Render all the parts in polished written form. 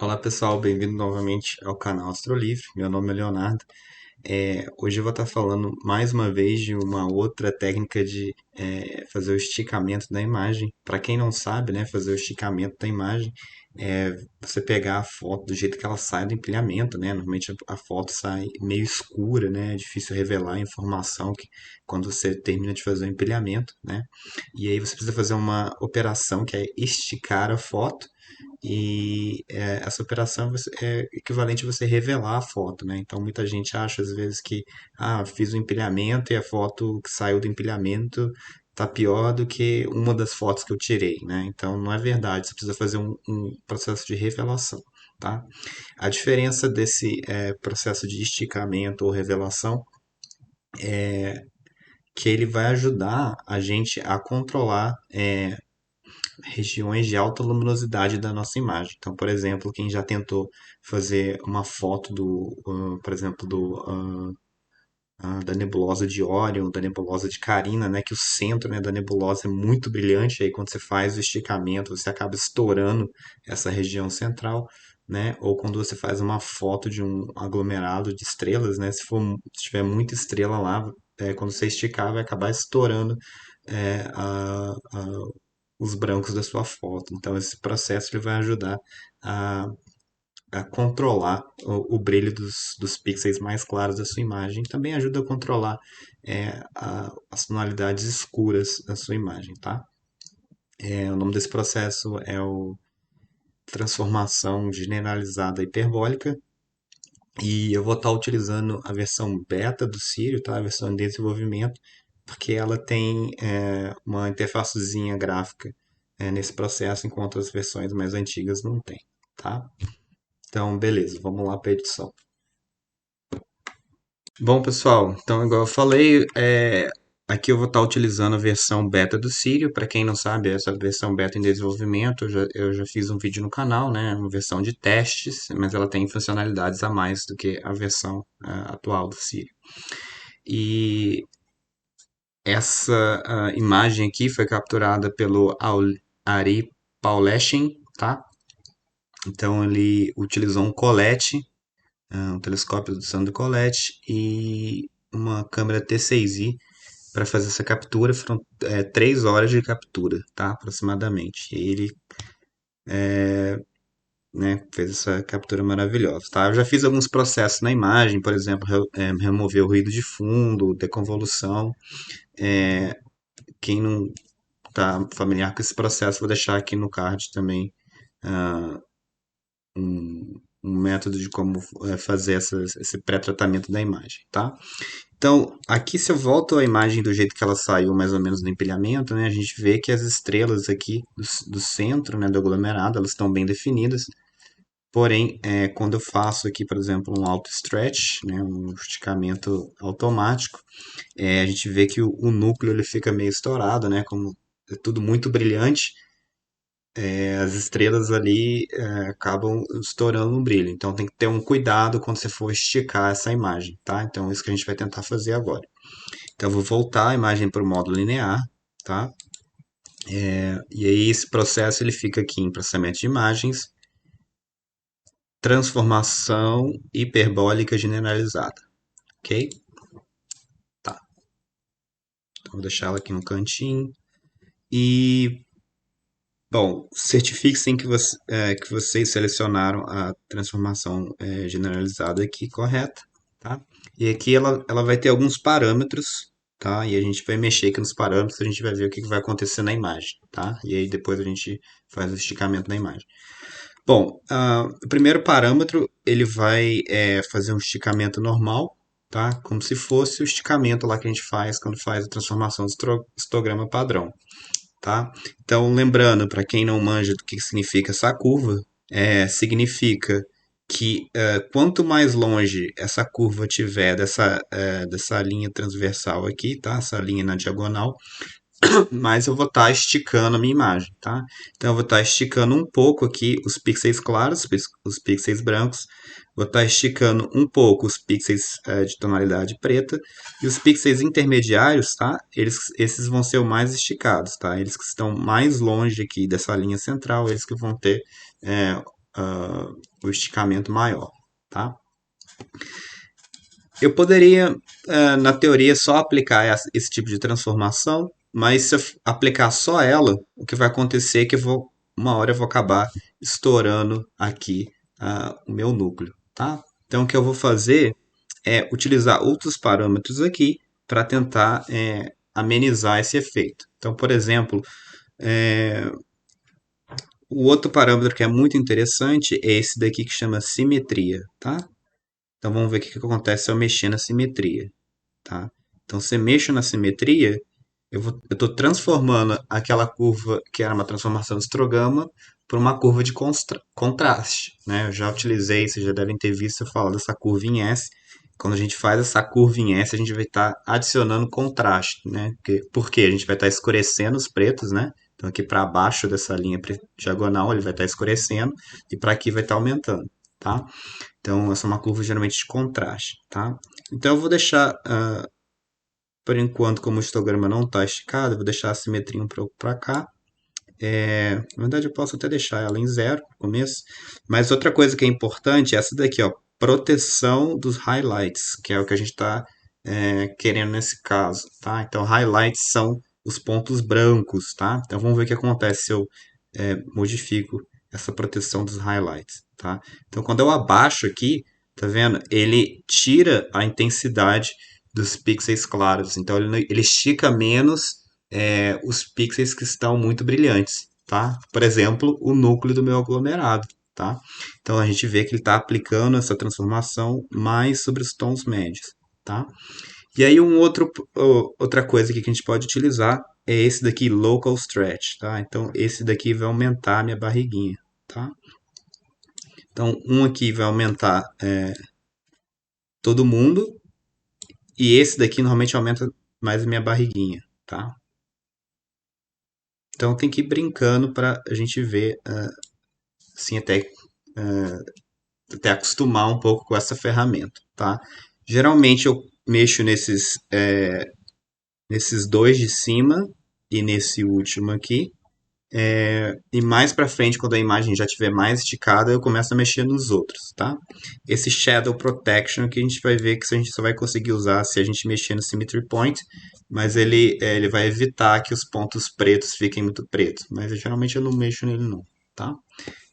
Olá pessoal, bem-vindo novamente ao canal Astrolivre. Meu nome é Leonardo. Hoje eu vou estar falando mais uma vez de uma outra técnica de fazer o esticamento da imagem. Para quem não sabe, né, fazer o esticamento da imagem é você pegar a foto do jeito que ela sai do empilhamento, né? Normalmente a foto sai meio escura, né? É difícil revelar a informação quando você termina de fazer o empilhamento, né? E aí você precisa fazer uma operação que é esticar a foto e essa operação é equivalente a você revelar a foto, né? Então muita gente acha às vezes que fiz o empilhamento e a foto que saiu do empilhamento tá pior do que uma das fotos que eu tirei, né? Então não é verdade, você precisa fazer um processo de revelação, tá? A diferença desse processo de esticamento ou revelação que ele vai ajudar a gente a controlar regiões de alta luminosidade da nossa imagem. Então, por exemplo, quem já tentou fazer uma foto por exemplo, da nebulosa de Órion, da nebulosa de Carina, né, que o centro, né, da nebulosa é muito brilhante, aí quando você faz o esticamento, você acaba estourando essa região central, né, ou quando você faz uma foto de um aglomerado de estrelas, né, se tiver muita estrela lá, quando você esticar, vai acabar estourando é, a, a, os brancos da sua foto. Então, esse processo ele vai ajudar a, a controlar o brilho dos pixels mais claros da sua imagem. Também ajuda a controlar as tonalidades escuras da sua imagem, tá? O nome desse processo é o transformação generalizada hiperbólica. E eu vou estar utilizando a versão beta do Siri, tá? A versão em desenvolvimento, porque ela tem uma interfacezinha gráfica nesse processo, enquanto as versões mais antigas não tem, tá? Então, beleza, vamos lá para a edição. Bom, pessoal, então, igual eu falei, aqui eu vou estar utilizando a versão beta do Siri. Para quem não sabe, essa versão beta em desenvolvimento, eu já fiz um vídeo no canal, né? Uma versão de testes, mas ela tem funcionalidades a mais do que a versão atual do Siri. E essa imagem aqui foi capturada pelo Ari Pauleshin, tá? Então ele utilizou um colete, um telescópio usando colete e uma câmera T6i para fazer essa captura. Foram 3 horas de captura, tá? Aproximadamente. E ele né, fez essa captura maravilhosa, tá? Eu já fiz alguns processos na imagem, por exemplo, remover o ruído de fundo, deconvolução. Quem não está familiar com esse processo, vou deixar aqui no card também um método de como fazer esse pré-tratamento da imagem, tá? Então, aqui se eu volto a imagem do jeito que ela saiu mais ou menos no empilhamento, né, a gente vê que as estrelas aqui do centro, né, do aglomerado, elas estão bem definidas. Porém, quando eu faço aqui, por exemplo, um auto stretch, né, um esticamento automático, a gente vê que o núcleo ele fica meio estourado, né, como é tudo muito brilhante, as estrelas ali acabam estourando no brilho. Então tem que ter um cuidado quando você for esticar essa imagem, tá? Então é isso que a gente vai tentar fazer agora. Então eu vou voltar a imagem para o modo linear, tá? E aí esse processo ele fica aqui em processamento de imagens, transformação hiperbólica generalizada, ok? Tá. Então vou deixar ela aqui no cantinho. E bom, certifiquem que vocês selecionaram a transformação generalizada aqui correta, tá? E aqui ela vai ter alguns parâmetros, tá? E a gente vai mexer aqui nos parâmetros, a gente vai ver o que vai acontecer na imagem, tá? E aí depois a gente faz o esticamento da imagem. Bom, o primeiro parâmetro ele vai fazer um esticamento normal, tá? Como se fosse o esticamento lá que a gente faz quando faz a transformação do histograma padrão, tá? Então, lembrando, para quem não manja do que significa essa curva, significa que quanto mais longe essa curva tiver dessa linha transversal aqui, tá? Essa linha na diagonal, mais eu vou estar esticando a minha imagem, tá? Então, eu vou estar esticando um pouco aqui os pixels claros, os pixels brancos, vou estar esticando um pouco os pixels de tonalidade preta, e os pixels intermediários, tá? Esses vão ser os mais esticados, tá? Eles que estão mais longe aqui dessa linha central, eles que vão ter o esticamento maior, tá? Eu poderia, na teoria, só aplicar esse tipo de transformação, mas se eu aplicar só ela, o que vai acontecer é que uma hora eu vou acabar estourando aqui o meu núcleo, tá? Então, o que eu vou fazer é utilizar outros parâmetros aqui para tentar amenizar esse efeito. Então, por exemplo, é, o outro parâmetro que é muito interessante é esse daqui que chama simetria, tá? Então vamos ver o que acontece se eu mexer na simetria, tá? Então se eu mexo na simetria, eu estou transformando aquela curva que era uma transformação de histograma por uma curva de contraste, né? Eu já utilizei, vocês já devem ter visto eu falar dessa curva em S. Quando a gente faz essa curva em S, a gente vai estar adicionando contraste, né? Porque a gente vai estar escurecendo os pretos, né? Então aqui para baixo dessa linha diagonal ele vai estar escurecendo e para aqui vai estar aumentando, tá? Então essa é uma curva geralmente de contraste, tá? Então eu vou deixar por enquanto, como o histograma não está esticado, eu vou deixar a simetria um pouco para cá. Na verdade, eu posso até deixar ela em zero no começo. Mas outra coisa que é importante é essa daqui, ó, proteção dos highlights, que é o que a gente está querendo nesse caso, tá? Então, highlights são os pontos brancos, tá? Então, vamos ver o que acontece se eu modifico essa proteção dos highlights, tá? Então, quando eu abaixo aqui, tá vendo? Ele tira a intensidade dos pixels claros. Então, ele estica menos os pixels que estão muito brilhantes, tá? Por exemplo, o núcleo do meu aglomerado, tá? Então a gente vê que ele está aplicando essa transformação mais sobre os tons médios, tá? E aí outra coisa aqui que a gente pode utilizar é esse daqui, Local Stretch, tá? Então esse daqui vai aumentar a minha barriguinha, tá? Então um aqui vai aumentar todo mundo e esse daqui normalmente aumenta mais a minha barriguinha, tá? Então tem que ir brincando para a gente ver, assim, até acostumar um pouco com essa ferramenta, tá? Geralmente eu mexo nesses dois de cima e nesse último aqui. E mais para frente, quando a imagem já estiver mais esticada, eu começo a mexer nos outros, tá? Esse Shadow Protection que a gente vai ver que a gente só vai conseguir usar se a gente mexer no Symmetry Point, mas ele vai evitar que os pontos pretos fiquem muito pretos. Mas geralmente eu não mexo nele não, tá?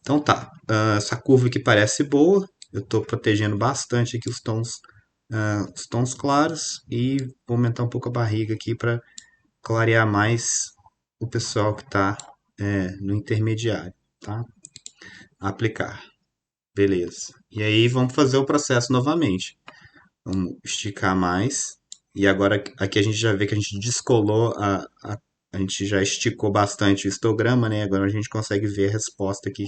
Então tá, essa curva aqui parece boa. Eu estou protegendo bastante aqui os tons claros e vou aumentar um pouco a barriga aqui para clarear mais o pessoal que está no intermediário, tá? Aplicar, beleza. E aí vamos fazer o processo novamente. Vamos esticar mais. E agora aqui a gente já vê que a gente descolou a gente já esticou bastante o histograma, né? Agora a gente consegue ver a resposta aqui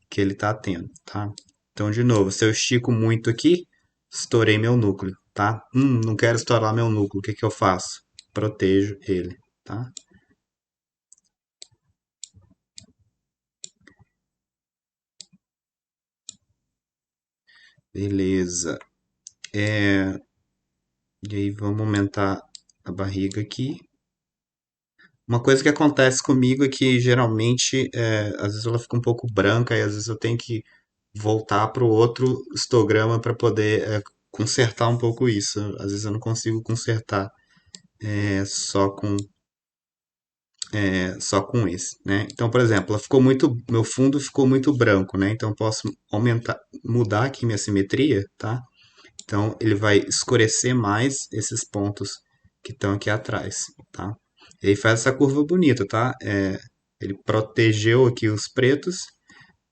que ele está tendo, tá? Então, de novo, se eu estico muito aqui, estourei meu núcleo, tá? Não quero estourar meu núcleo, o que que eu faço? Protejo ele, tá? Beleza. E aí vamos aumentar a barriga aqui. Uma coisa que acontece comigo é que geralmente, às vezes ela fica um pouco branca e às vezes eu tenho que voltar para o outro histograma para poder consertar um pouco isso. Às vezes eu não consigo consertar só com esse, né? Então, por exemplo, meu fundo ficou muito branco, né? Então eu posso mudar aqui minha simetria, tá? Então ele vai escurecer mais esses pontos que estão aqui atrás, tá? E aí faz essa curva bonita, tá? Ele protegeu aqui os pretos,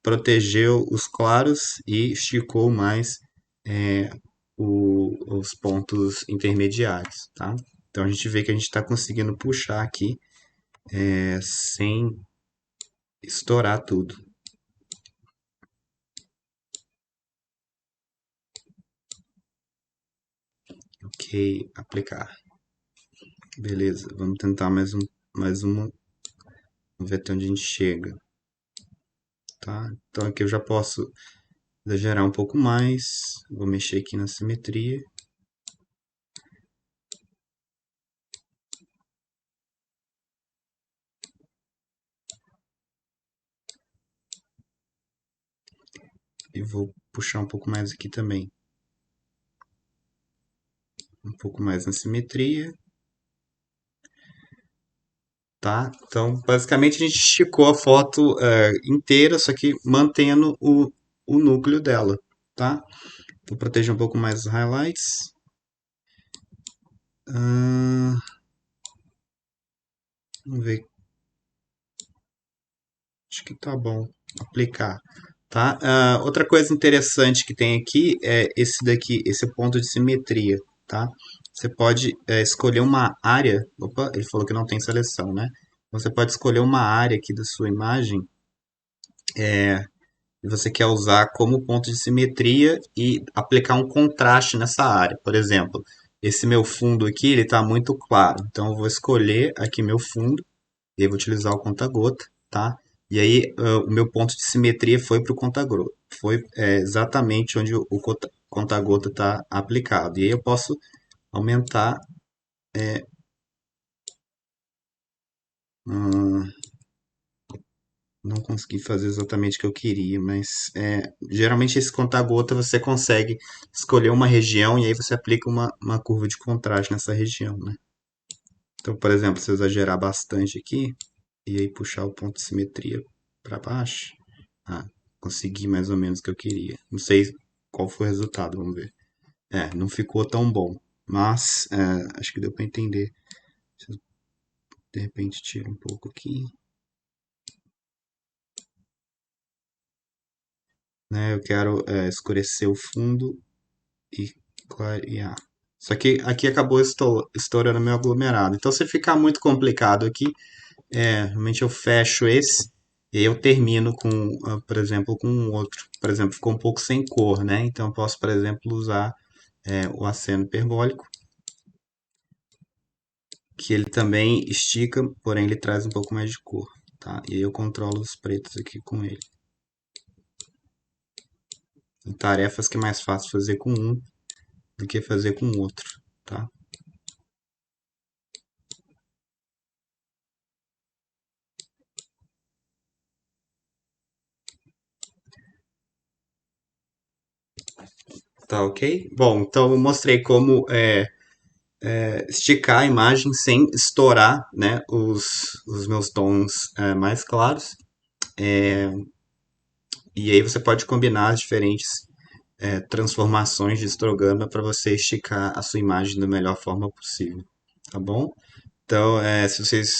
protegeu os claros e esticou mais é, os pontos intermediários, tá? Então a gente vê que a gente está conseguindo puxar aqui sem estourar tudo. Ok, aplicar. Beleza, vamos tentar mais uma. Vamos ver até onde a gente chega, tá? Então aqui eu já posso exagerar um pouco mais. Vou mexer aqui na simetria. E vou puxar um pouco mais aqui também. Um pouco mais na simetria. Tá? Então, basicamente, a gente esticou a foto inteira, só que mantendo o núcleo dela, tá? Vou proteger um pouco mais os highlights. Ahn, vamos ver. Acho que tá bom. Aplicar. Tá? Outra coisa interessante que tem aqui é esse daqui, esse ponto de simetria, tá? Você pode escolher uma área. Opa, ele falou que não tem seleção, né? Você pode escolher uma área aqui da sua imagem e você quer usar como ponto de simetria e aplicar um contraste nessa área. Por exemplo, esse meu fundo aqui, ele está muito claro. Então, eu vou escolher aqui meu fundo e eu vou utilizar o conta-gota, tá? E aí, o meu ponto de simetria foi para o conta-gota. Foi exatamente onde o conta-gota está aplicado. E aí eu posso aumentar. hum, Não consegui fazer exatamente o que eu queria, mas geralmente esse conta-gota você consegue escolher uma região e aí você aplica uma curva de contraste nessa região, né? Então, por exemplo, se eu exagerar bastante aqui e aí puxar o ponto de simetria para baixo, ah, consegui mais ou menos o que eu queria. Não sei qual foi o resultado, vamos ver. Não ficou tão bom, mas acho que deu para entender. Se eu, de repente tiro um pouco aqui, né? Eu quero escurecer o fundo e clarear. Só que aqui acabou estourando meu aglomerado. Então, se ficar muito complicado aqui, realmente eu fecho esse e eu termino com, por exemplo, com um outro. Por exemplo, ficou um pouco sem cor, né? Então, eu posso, por exemplo, usar o aceno hiperbólico, que ele também estica, porém ele traz um pouco mais de cor, tá? E aí eu controlo os pretos aqui com ele. Tem tarefas que é mais fácil fazer com um do que fazer com o outro, tá? Tá ok? Bom, então eu mostrei como esticar a imagem sem estourar, né, os meus tons mais claros. E aí você pode combinar as diferentes transformações de histograma para você esticar a sua imagem da melhor forma possível, tá bom? Então, se vocês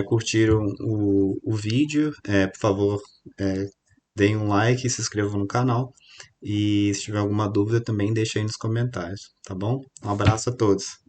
curtiram o vídeo, por favor, deem um like e se inscrevam no canal. E se tiver alguma dúvida também deixe aí nos comentários, tá bom? Um abraço a todos.